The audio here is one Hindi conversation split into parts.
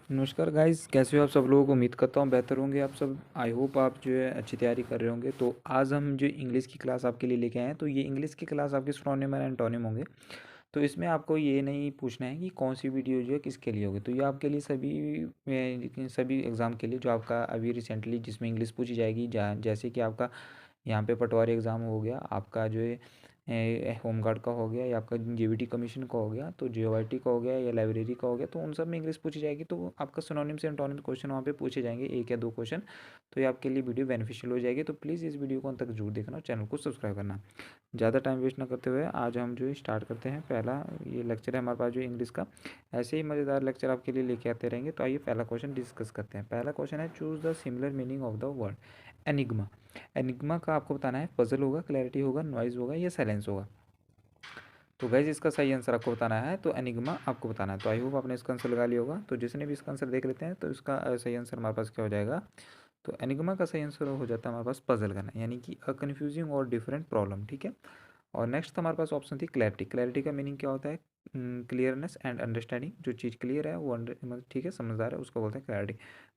नमस्कार गाइस, कैसे हो आप सब लोग। उम्मीद करता हूँ बेहतर होंगे आप सब। आई होप आप जो है अच्छी तैयारी कर रहे होंगे। तो आज हम जो इंग्लिश की क्लास आपके लिए लेके आए हैं, तो ये इंग्लिश की क्लास आपके सिनोनिम और एंटोनिम होंगे। तो इसमें आपको ये नहीं पूछना है कि कौन सी वीडियो जो है किसके लिए होगी। तो ये आपके लिए सभी एग्ज़ाम के लिए जो आपका अभी रिसेंटली जिसमें इंग्लिश पूछी जाएगी, जैसे कि आपका यहाँ पे पटवारी एग्ज़ाम हो गया, आपका जो है होमगार्ड का हो गया, या आपका जेबीटी कमीशन का हो गया, तो जेओआईटी का हो गया, या लाइब्रेरी का हो गया, तो उन सब में इंग्लिश पूछी जाएगी। तो आपका सिनोनिम से एंटोनिम क्वेश्चन वहाँ पे पूछे जाएंगे, एक या दो क्वेश्चन। तो ये आपके लिए वीडियो बेनिफिशियल हो जाएगी। तो प्लीज़ इस वीडियो को अंत तक जरूर देखना और चैनल को सब्सक्राइब करना। ज़्यादा टाइम वेस्ट ना करते हुए आज हम जो है स्टार्ट करते हैं। पहला ये लेक्चर है हमारे पास जो इंग्लिश का। ऐसे ही मज़ेदार लेक्चर आपके लिए लेके आते रहेंगे। तो आइए पहला क्वेश्चन डिस्कस करते हैं। पहला क्वेश्चन है, choose the similar meaning of the word enigma. Enigma का आपको बताना है, पजल होगा, क्लैरिटी होगा, नॉइज़ होगा, या साइलेंस होगा। तो गैस इसका सही आंसर आपको बताना है, तो एनिग्मा आपको बताना है। तो आई होप आपने इसका आंसर लगा लिया होगा। तो जिसने भी इसका आंसर देख लेते हैं, तो इसका सही आंसर हमारे पास क्या हो जाएगा। तो एनिग्मा का सही आंसर हो जाता है हमारे पास पजल करना, यानी कि अ कन्फ्यूजिंग और डिफरेंट प्रॉब्लम। ठीक है। और नेक्स्ट हमारे पास ऑप्शन थी क्लैरिटी। क्लैरिटी का मीनिंग क्या होता है, क्लियरनेस एंड अंडरस्टैंडिंग। जो चीज़ क्लियर है वो मतलब ठीक है, समझदार है, उसको बोलते हैं क्लैरिटी।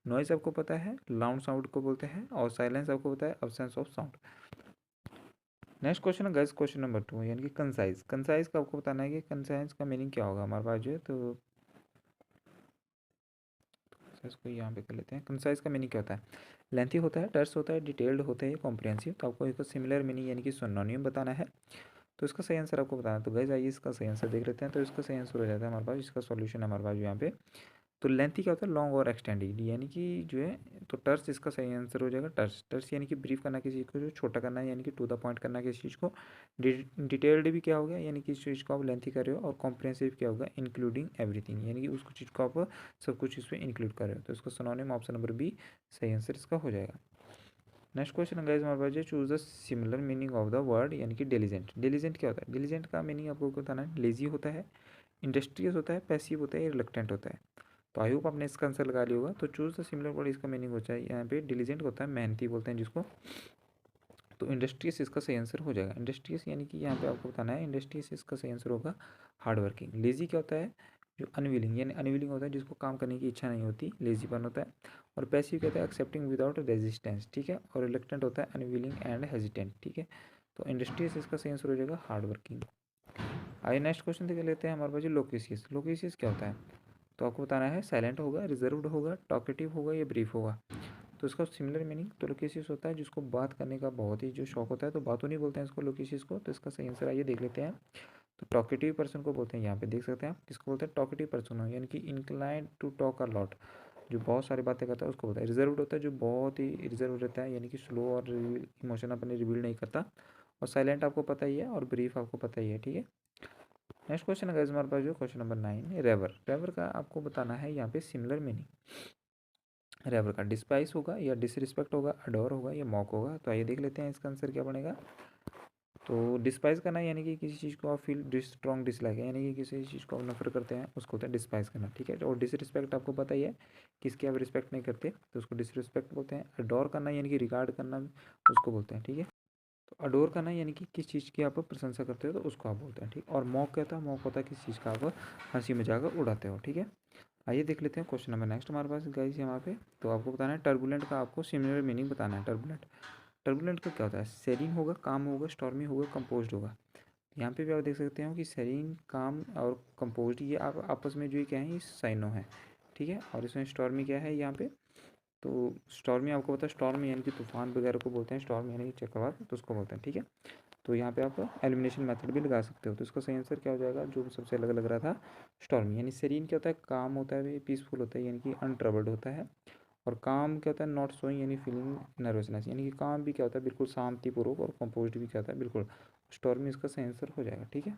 नॉइज आपको पता है, लाउड साउंड को बोलते हैं। और साइलेंस आपको पता है, absence of sound. Next question है गाइस, क्वेश्चन नंबर 2, यानी कि कंसाइज। कंसाइज का आपको बताना है कि कंसाइज का मीनिंग क्या होगा हमारे पास जो है। तो इसको यहाँ पे कर लेते हैं। कंसाइज का मीनिंग क्या होता है, लेंथी होता है, टर्स होता है, डिटेल्ड होता है, कॉम्प्रिहेंसिव। तो आपको इसको सिमिलर मीनिंग यानी कि सिनोनिम बताना है। तो इसका सही आंसर आपको बताना है। तो गाइस आइए इसका सही आंसर देख लेते हैं। तो इसका सही आंसर हो जाता है हमारे पास, इसका सॉल्यूशन है हमारे पास यहाँ पे। तो लेंथी क्या होता है, लॉन्ग और एक्सटेंडेड, यानी कि जो है। तो टर्स इसका सही आंसर हो जाएगा। टर्स टर्स यानी कि ब्रीफ करना किसी चीज़ को, जो छोटा करना है, यानी कि टू द पॉइंट करना किसी चीज़ को। डिटेल्ड भी क्या हो गया, यानी कि इस चीज़ को आप लेंथी कर रहे हो। और कॉम्प्रिहेंसिव क्या होगा, इंक्लूडिंग एवरीथिंग, यानी कि उसको चीज़ को आप सब कुछ इसमें इंक्लूड कर रहे हो। तो इसका सिनोनिम ऑप्शन नंबर बी सही आंसर इसका हो जाएगा। नेक्स्ट क्वेश्चन गाइस हमारे पास, choose the similar meaning of the word, यानी कि डिलीजेंट। डिलीजेंट क्या होता है, डिलीजेंट का मीनिंग आपको बताना है। लेजी होता है, इंडस्ट्रियस होता है, पैसिव होता है, रिलक्टेंट होता है। तो आई होप आपने इसका आंसर लगा लिया होगा। तो चूज द सिमिलर वर्ड, इसका मीनिंग होता है यहाँ पे डिलीजेंट होता है, मेहनती बोलते हैं जिसको। तो इंडस्ट्रियस इसका सही आंसर हो जाएगा। इंडस्ट्रियस यानी कि यहाँ पे आपको बताना है, इंडस्ट्रियस इसका सही आंसर होगा हार्ड वर्किंग। लेजी क्या होता है, जो अनविलिंग, यानी अनविलिंग होता है जिसको काम करने की इच्छा नहीं होती, लेजीपन होता है। और पैसिव कहता है एक्सेप्टिंग विदाउट रेजिस्टेंस, ठीक है। और रिलक्टेंट होता है अनविलिंग एंड हेजिटेंट, ठीक है। तो इंडस्ट्रियस इसका सही आंसर हो जाएगा हार्ड वर्किंग। आइए नेक्स्ट क्वेश्चन देख लेते हैं हमारे पास, लोकेशियस। लोकेशियस क्या होता है, तो आपको बताना है, साइलेंट होगा, रिजर्व्ड होगा, टॉकेटिव होगा, या ब्रीफ होगा। तो इसका सिमिलर मीनिंग, तो लोकेशियस होता है जिसको बात करने का बहुत ही जो शौक होता है, तो बातों नहीं बोलते हैं इसको, लोकेशियस को। तो इसका सही आंसर आइए देख लेते हैं। तो टॉकेटिव पर्सन को बोलते हैं, यहाँ पे देख सकते हैं आप किसको बोलते हैं, टॉकेटिव पर्सन हो, यानी कि inclined to talk a lot, जो बहुत सारी बातें करता है उसको बोलता है। रिजर्व्ड होता है जो बहुत ही रिजर्व रहता है, यानी कि स्लो और इमोशन अपने रिवील नहीं करता। और साइलेंट आपको पता ही है, और ब्रीफ आपको पता ही है, ठीक है। नेक्स्ट क्वेश्चन है हमारे पास जो क्वेश्चन नंबर 9, रेवर। रेवर का आपको बताना है यहाँ पे सिमिलर मीनिंग। रेवर का डिस्पाइस होगा, या डिसरिस्पेक्ट होगा, अडोर होगा, या मॉक होगा। तो आइए देख लेते हैं इसका आंसर क्या बनेगा। तो डिस्पाइस करना यानी कि किसी चीज़ को आप फील स्ट्रॉन्ग डिसलाइक है, यानी कि किसी चीज़ को आप नफरत करते हैं, उसको होता है डिस्पाइस करना, ठीक है। और डिसरिस्पेक्ट आपको पता ही है, किसकी आप रिस्पेक्ट नहीं करते तो उसको डिसरिस्पेक्ट बोलते हैं। अडोर करना यानी कि रिगार्ड करना, उसको बोलते हैं, ठीक है। तो अडोर करना यानी कि किस चीज़ की आप प्रशंसा करते हो, तो उसको आप बोलते हैं, ठीक। और मॉक कहता है, मॉक होता है किस चीज़ का आप हंसी मजाक उड़ाते हो, ठीक है। आइए देख लेते हैं क्वेश्चन नंबर नेक्स्ट हमारे पास गाइस यहाँ पे। तो आपको बताना है टर्बुलेंट का, आपको सिमिलर मीनिंग बताना है। टर्बुलेंट, टर्बुलेंट का क्या होता है, सेरिंग होगा, काम होगा, स्टॉर्मी होगा, कंपोज्ड होगा। यहाँ पे भी आप देख सकते हो कि सेरिंग, काम और कंपोज्ड, ये आप आपस में जो ये क्या है, ये साइनो है, ठीक है। और इसमें स्टॉर्मी क्या है यहाँ पे, तो स्टॉर्मी आपको पता है, स्टॉर्म यानी कि तूफान वगैरह को बोलते हैं, स्टॉर्म यानी कि चक्रवात, तो उसको बोलते हैं, ठीक है। तो यहाँ पे आप एलिमिनेशन मेथड भी लगा सकते हो। तो इसका सही आंसर क्या हो जाएगा, जो सबसे अलग लग रहा था, स्टॉर्मी। यानी सेरीन क्या होता है, काम होता है, पीसफुल होता है, यानी कि अनट्रबल्ड होता है। और काम क्या होता है, नॉट सोइंग, यानी फीलिंग नर्वसनेस, यानी कि काम भी क्या होता है, बिल्कुल शांतिपूर्वक। और कंपोज्ड भी क्या होता है, बिल्कुल। स्टॉर्मी इसका सही आंसर हो जाएगा, ठीक है।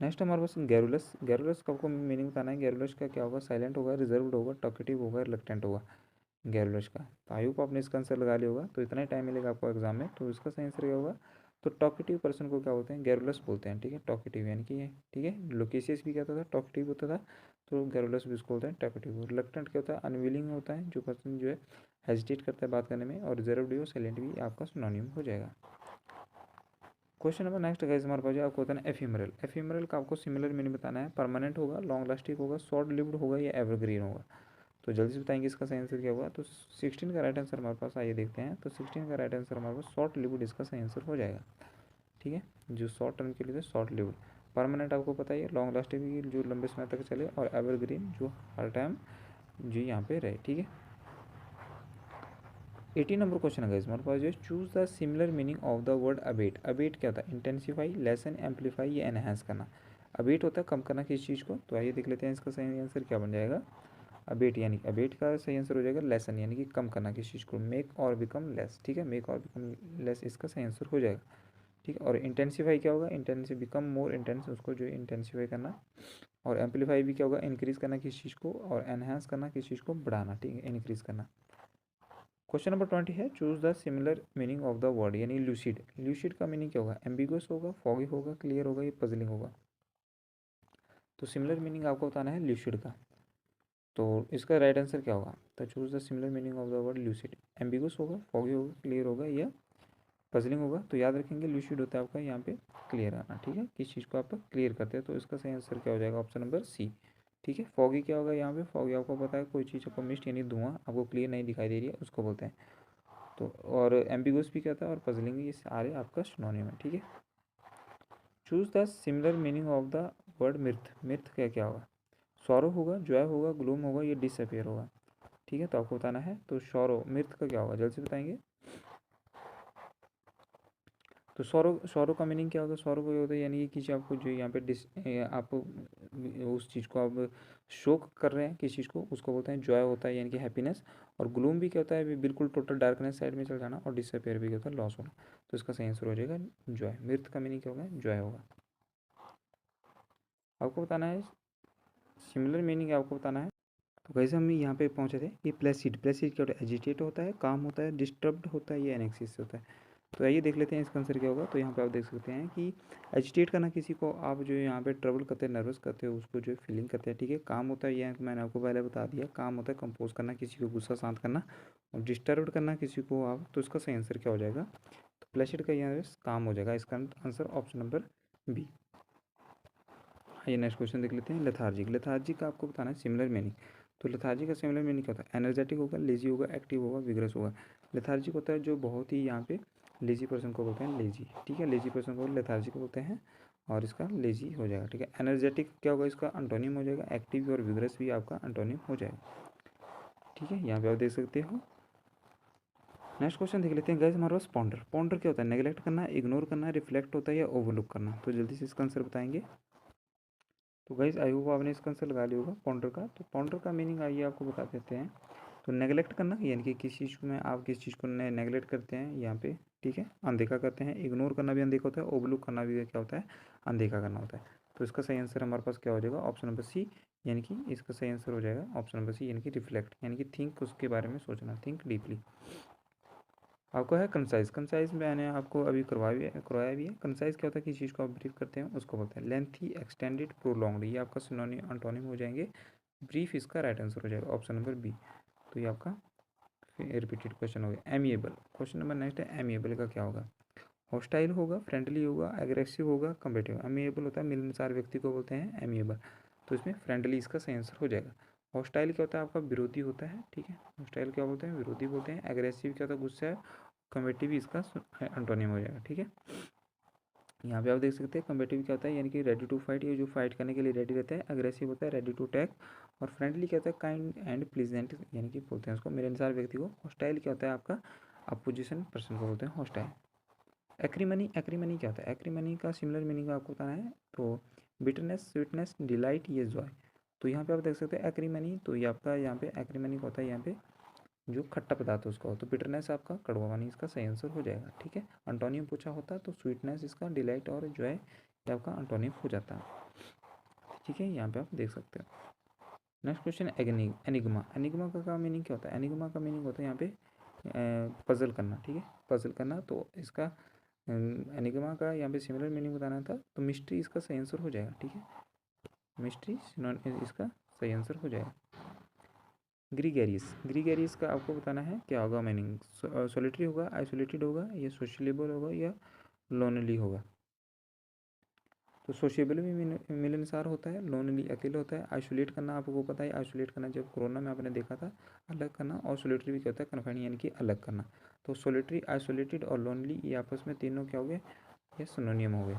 नेक्स्ट हमारे पास गैरुलस। गैरुलस का आपको मीनिंग बताना है। गैरुलस का क्या होगा, साइलेंट होगा, रिजर्व्ड होगा, टॉकेटिव होगा, रिलक्टेंट होगा। गैरुलस का, तो आई होप आपने इसका आंसर लगा लिया होगा। तो इतना ही टाइम मिलेगा आपको एग्जाम में, तो इसका सही आंसर क्या होगा। तो टॉकेटिव पर्सन को क्या बोलते हैं, गैरुलस बोलते हैं, ठीक है। टॉकेटिव यानी कि ये, ठीक है। लोकेशियस भी क्या होता था, टॉकेटिव होता था। तो गैरुलस भी उसको बोलते हैं टॉकेटिव। रिलक्टेंट क्या होता है, अनविलिंग होता है, जो पर्सन जो है हेजिटेट करता है बात करने में। और रिजर्व्ड भी, साइलेंट भी आपका सिनोनिम हो जाएगा। क्वेश्चन नंबर नेक्स्ट गाइस हमारे पास आपको बताना है एफिमरल। एफिमरल का आपको सिमिलर मीनिंग बताना है, परमानेंट होगा, लॉन्ग लास्टिंग होगा, शॉर्ट लिव्ड होगा या एवरग्रीन होगा। तो जल्दी से बताएंगे इसका सही आंसर क्या होगा। तो 16 का राइट आंसर हमारे पास, आइए देखते हैं। तो 16 का राइट आंसर हमारे पास शॉर्ट लिव्ड इसका सही आंसर हो जाएगा। ठीक है, जो शॉर्ट टर्म के लिए शॉर्ट लिव्ड, परमानेंट आपको पता ही है, लॉन्ग लास्टिंग जो लंबे समय तक चले, और एवरग्रीन जो हर टाइम जो यहाँ पे रहे। ठीक है, 18 नंबर क्वेश्चन है हमारे पास जो choose the similar meaning of the word abate. Abate क्या होता है, इंटेंसिफाई, लेसन, एम्पलीफाई या एनहांस करना। अबेट होता है कम करना किसी चीज़ को। तो आइए देख लेते हैं इसका सही आंसर क्या बन जाएगा। अबेट यानी अबेट का सही आंसर हो जाएगा लेसन, यानी कि कम करना किसी चीज़ को, मेक और बिकम लेस। ठीक है, मेक और बिकम लेस इसका सही आंसर हो जाएगा। ठीक है, और इंटेंसिफाई क्या होगा, इंटेंसिव बिकम मोर इंटेंस, उसको जो इंटेंसिफाई करना। और एम्पलीफाई भी क्या होगा, इंक्रीज़ करना किसी चीज़ को, और एनहांस करना किसी चीज़ को बढ़ाना। ठीक है, इंक्रीज़ करना। क्वेश्चन नंबर 20 है choose the similar meaning of the word, यानी लूसिड। लूसिड का मीनिंग क्या होगा, एम्बिगुअस होगा, फॉगी होगा, क्लियर होगा, या पजलिंग होगा। तो सिमिलर मीनिंग आपको बताना है लूसिड का। तो इसका राइट आंसर क्या होगा। तो choose the similar meaning of the word lucid. Ambiguous होगा, फॉगी होगा, क्लियर होगा, या पजलिंग होगा। तो याद रखेंगे लूसिड होता है आपका यहाँ पे क्लियर आना। ठीक है, किस चीज़ को आप क्लियर करते हैं। तो इसका सही आंसर क्या हो जाएगा, ऑप्शन नंबर सी। ठीक है, फॉगी क्या होगा, यहाँ पे फॉगी आपको पता है कोई चीज़ आपको मिस्ट यानी धुआं आपको क्लियर नहीं दिखाई दे रही है, उसको बोलते हैं। तो और एम्बिगुअस भी क्या था, और पजलिंग, ये सारे आपका सिनोनिम है। ठीक है, choose the similar meaning of the word mirth. Mirth क्या क्या होगा, सौरो होगा, जॉय होगा, ग्लूम होगा, ये डिसअपियर होगा। ठीक है, तो आपको बताना है। तो सौरो मिर्थ का क्या होगा, जल्द से बताएंगे। तो सौरो, सौरो का मीनिंग क्या होता है, सौरो का होता है यानी कि किसी आपको जो यहाँ पे आप उस चीज़ को आप शोक कर रहे हैं किसी चीज़ को, उसको बोलते हैं जॉय होता है, यानी कि हैप्पीनेस। और ग्लूम भी क्या होता है, बिल्कुल टोटल डार्कनेस साइड में चल जाना। और डिसअपियर भी क्या होता है, लॉस होना। तो इसका सही आंसर हो जाएगा जॉय। मिर्थ का मीनिंग क्या होगा, जॉय होगा। आपको बताना है सिमिलर मीनिंग, आपको बताना है। तो कैसे हम यहाँ पे पहुँचे थे, ये प्लेसिड। प्लेसिड क्या होता है, एजिटेट होता है, काम होता है, डिस्टर्ब्ड होता है, या एनेक्सिस होता है। तो आइए देख लेते हैं इसका आंसर क्या होगा। तो यहाँ पे आप देख सकते हैं कि एजिटेट करना किसी को, आप जो यहाँ पे ट्रबल करते हैं, नर्वस करते हो, उसको जो फीलिंग करते हैं। ठीक है, काम होता है, ये मैंने आपको पहले बता दिया, काम होता है कंपोज करना, किसी को गुस्सा शांत करना। और डिस्टर्ब करना किसी को आप, तो इसका सही आंसर क्या हो जाएगा। तो प्लेसिड का यहाँ काम हो जाएगा, इसका आंसर ऑप्शन नंबर बी। आइए नेक्स्ट क्वेश्चन देख लेते हैं। लेथार्जिक। लेथार्जिक का आपको बताना है सिमिलर मीनिंग। तो लेथार्जिक का सिमिलर मीनिंग क्या होता है, एनर्जेटिक होगा, लेजी होगा, एक्टिव होगा, विग्रस होगा। लेथार्जिक होता है जो बहुत ही यहाँ पे लेजी पर्सन को बोलते हैं, लेजी। ठीक है, लेजी पर्सन को लेथार्जिक बोलते हैं, और इसका लेजी हो जाएगा। ठीक है, एनर्जेटिक क्या होगा, इसका अंटोनिम हो जाएगा, एक्टिव और विग्रस भी आपका अंटोनिम हो जाएगा। ठीक है, यहाँ पे आप देख सकते हो। नेक्स्ट क्वेश्चन देख लेते हैं गाइस हमारे पास पॉन्डर। पॉन्डर क्या होता है, नेगलेक्ट करना, इग्नोर करना, रिफ्लेक्ट होता है, या ओवरलुक करना। तो जल्दी से इसका आंसर बताएंगे। तो गाइस आई होप आपने इसका आंसर लगा लिया होगा पॉन्डर का। तो पॉन्डर का मीनिंग आइए आपको बता देते हैं। तो नेगलेक्ट करना, यानी कि किसी चीज़ में आप किस चीज़ को नेगलेक्ट करते हैं यहाँ पे। ठीक है, अनदेखा करते हैं। इग्नोर करना भी अनदेखा होता है, ओवरलुक करना भी क्या होता है, अनदेखा करना होता है। तो इसका सही आंसर हमारे पास क्या हो जाएगा, ऑप्शन नंबर सी। यानी कि इसका सही आंसर हो जाएगा ऑप्शन नंबर सी, यानी कि रिफ्लेक्ट, यानी कि थिंक, उसके बारे में सोचना, थिंक डीपली। आपको है कंसाइज। कंसाइज मैंने आपको अभी करवाया भी है। कंसाइज क्या होता है, किसी चीज़ को आप ब्रीफ करते हैं उसको बोलते हैं। लेंथी, एक्सटेंडेड, प्रोलॉन्ग्ड, ये आपका सिनोनिम अंटोनिम हो जाएंगे। ब्रीफ इसका राइट आंसर हो जाएगा ऑप्शन नंबर बी। तो ये आपका रिपीटेड क्वेश्चन हो गया। एमिएबल। क्वेश्चन नंबर नेक्स्ट है, एमिएबल का क्या होगा, हॉस्टाइल होगा, फ्रेंडली होगा, एग्रेसिव होगा, कम्पेटिव। एमिएबल होता है मिलनसार व्यक्ति को बोलते हैं एमिएबल। तो इसमें फ्रेंडली इसका सही आंसर हो जाएगा। हॉस्टाइल क्या होता है, आपका विरोधी होता है। ठीक है, हॉस्टाइल क्या बोलते हैं, विरोधी बोलते हैं। एग्रेसिव क्या होता है, गुस्सा है। कम्पेटिव इसका एंटोनिम हो जाएगा। ठीक है, यहाँ पे आप देख सकते हैं कम्पेटिव क्या होता है, यानी कि रेडी टू फाइट, ये जो फाइट करने के लिए रेडी रहता है। अग्रेसिव होता है रेडी टू अटैक। और फ्रेंडली क्या होता है, काइंड एंड प्लीजेंट, यानी कि बोलते हैं उसको मिलनसार व्यक्ति को। हॉस्टाइल क्या होता है, आपका अपोजिशन पर्सन को बोलते हैं हॉस्टाइल। एक्रीमनी। एक्रीमनी क्या होता है, एक्रीमनी का सिमिलर मीनिंग आपको बताना है। तो बिटरनेस, स्वीटनेस, डिलाइट, ये जॉय। तो यहाँ पे आप देख सकते हैं एक्रीमनी, तो ये आपका यहाँ पे एक्रीमनी का होता है यहाँ पे जो खट्टा पदार्थ है उसका। तो बिटरनेस आपका कड़वा पानी इसका सही आंसर हो जाएगा। ठीक है, अंटोनियम पूछा होता तो स्वीटनेस इसका, डिलाइट और जो है ये आपका अंटोनियम हो जाता है। ठीक है, यहाँ पे आप देख सकते हो। नेक्स्ट क्वेश्चन है एनिग्मा। एनिग्मा का मीनिंग क्या होता है, एनिग्मा का मीनिंग होता है यहाँ पे पजल करना। ठीक है, पजल करना। तो इसका एनिग्मा का यहाँ पे सिमिलर मीनिंग बताना था, तो मिस्ट्री इसका सही आंसर हो जाएगा। ठीक है, मिस्ट्री इसका सही आंसर हो जाएगा। ग्रीगेरियस। ग्रीगेरियस का आपको बताना है क्या होगा मीनिंग, सोलिटरी होगा, आइसोलेटेड होगा, या सोशलेबल होगा, या लोनली होगा। तो सोशिएबल भी मिलनसार होता है, लोनली अकेले होता है। आइसोलेट करना आपको पता है, आइसोलेट करना जब कोरोना में आपने देखा था, अलग करना। और सोलिटरी भी क्या होता है, कन्फाइंड यानी कि अलग करना। तो सोलिटरी, आइसोलेटेड और लोनली ये आपस में तीनों क्या हो गए, ये सिनोनियम हो गए।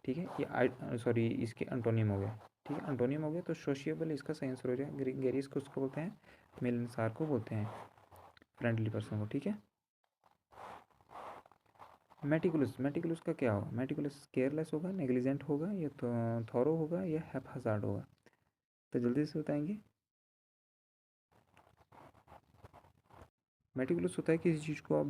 ठीक है, ये सॉरी इसके एंटोनियम हो गए। ठीक है, एंटोनियम हो गया। तो सोशिएबल इसका सही आंसर हो जाएगा। गैरियस को उसको बोलते हैं, मिलनसार को बोलते हैं, फ्रेंडली पर्सन को। ठीक है, मेटिकुलस, मेटिकुलस का क्या होगा, मेटिकुलस केयरलेस होगा, नेग्लिजेंट होगा, या तो थॉरो होगा, या हैपहज़ार्ड होगा। तो जल्दी से बताएंगे। मेटिकुलस होता है किसी चीज़ को आप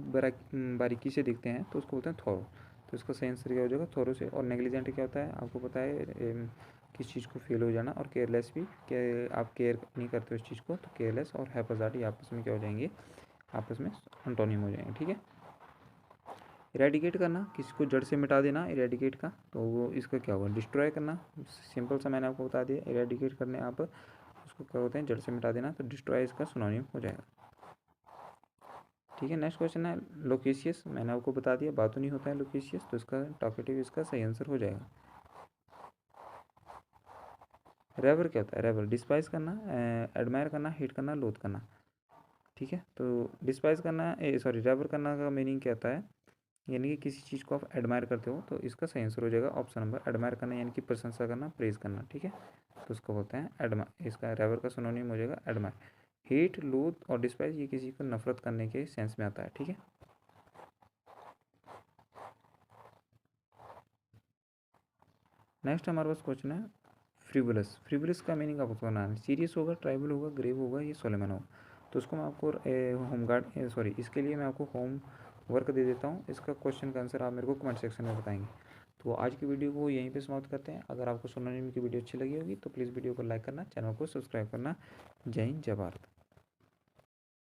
बारीकी से देखते हैं तो उसको बोलते हैं थॉरो। तो इसका सही आंसर क्या हो जाएगा, थॉरो से। और नेग्लिजेंट क्या होता है, आपको पता है, किस चीज़ को फेल हो जाना। और केयरलेस भी, कि आप केयर नहीं करते उस चीज़ को, तो केयरलेस और हैपहज़ार्ड ये आपस में क्या हो जाएंगे, आपस में एंटोनिम हो जाएंगे। ठीक है, इरेडिकेट करना, किसी को जड़ से मिटा देना, इरेडिकेट का, तो वो इसका क्या होगा, डिस्ट्रॉय करना। सिंपल सा मैंने आपको बता दिया, इरेडिकेट करने आप उसको क्या होते हैं, जड़ से मिटा देना। तो डिस्ट्रॉय इसका सिनोनिम हो जाएगा। ठीक है, नेक्स्ट क्वेश्चन है लोकेशियस। मैंने आपको बता दिया बातूनी होता है लोकेशियस, तो इसका टॉकेटिव इसका सही आंसर हो जाएगा। रेवर क्या होता है, रेवर डिस्पाइज करना, एडमायर करना, हेट करना, लोथ करना। ठीक है, तो डिस्पाइज करना, सॉरी रेवर करना का मीनिंग क्या होता है, यानी कि किसी चीज़ को आप एडमायर करते हो, तो इसका सही आंसर हो जाएगा ऑप्शन नंबर एडमायर करना, यानी कि प्रशंसा करना, प्रेज करना। ठीक है, तो उसको बोलते हैं एडमायर। इसका रेवर का सिनोनिम हो जाएगा एडमायर। हेट, लोथ और डिस्पाइज ये किसी को नफरत करने के सेंस में आता है। ठीक है, नेक्स्ट हमारे पास क्वेश्चन है फ्रिवुलस। फ्रिवुलस का मीनिंग आपको बताना है, सीरियस होगा, ट्राइबल होगा, ग्रेव होगा, ये सोलेमन होगा। तो उसको मैं आपको होमगार्ड सॉरी इसके लिए मैं आपको होम वर्क दे देता हूँ। इसका क्वेश्चन का आंसर आप मेरे को कमेंट सेक्शन में बताएंगे। तो आज की वीडियो को यहीं पे समाप्त करते हैं। अगर आपको सोनाली की वीडियो अच्छी लगी होगी तो प्लीज़ वीडियो को लाइक करना, चैनल को सब्सक्राइब करना। जय हिंद, जय भारत।